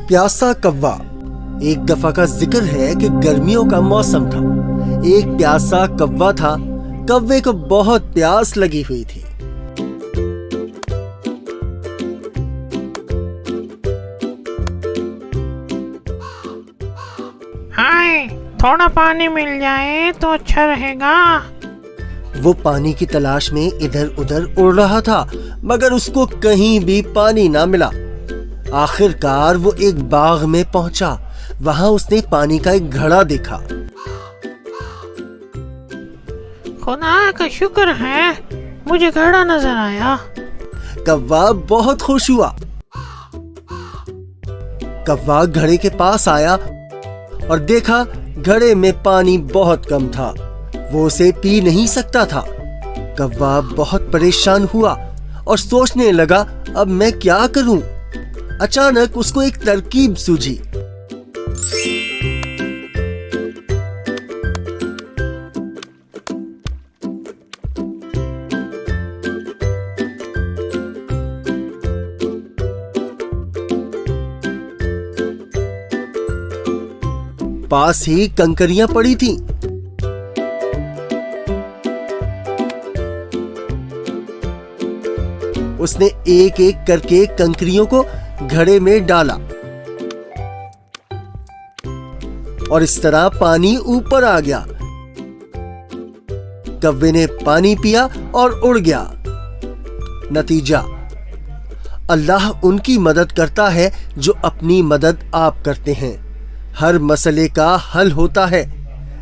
प्यासा कौवा। एक दफा का जिक्र है कि गर्मियों का मौसम था। एक प्यासा कौवा था। कौवे को बहुत प्यास लगी हुई थी। हाय, थोड़ा पानी मिल जाए तो अच्छा रहेगा। वो पानी की तलाश में इधर उधर उड़ रहा था, मगर उसको कहीं भी पानी ना मिला। आखिरकार वो एक बाग में पहुंचा। वहां उसने पानी का एक घड़ा देखा। खुदा का शुक्र है, मुझे घड़ा नजर आया। कौवा बहुत खुश हुआ। कौवा घड़े के पास आया और देखा घड़े में पानी बहुत कम था। वो उसे पी नहीं सकता था। कौवा बहुत परेशान हुआ और सोचने लगा, अब मैं क्या करूं? अचानक उसको एक तरकीब सूझी। पास ही कंकरियां पड़ी थीं। उसने एक एक करके कंकरियों को घड़े में डाला और इस तरह पानी ऊपर आ गया। कौवे ने पानी पिया और उड़ गया। नतीजा, अल्लाह उनकी मदद करता है जो अपनी मदद आप करते हैं। हर मसले का हल होता है।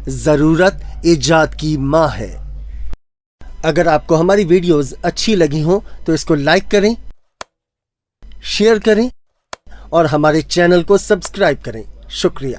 जरूरत इजाद की मां है। अगर आपको हमारी वीडियोस अच्छी लगी हो तो इसको लाइक करें, शेयर करें और हमारे चैनल को सब्सक्राइब करें। शुक्रिया।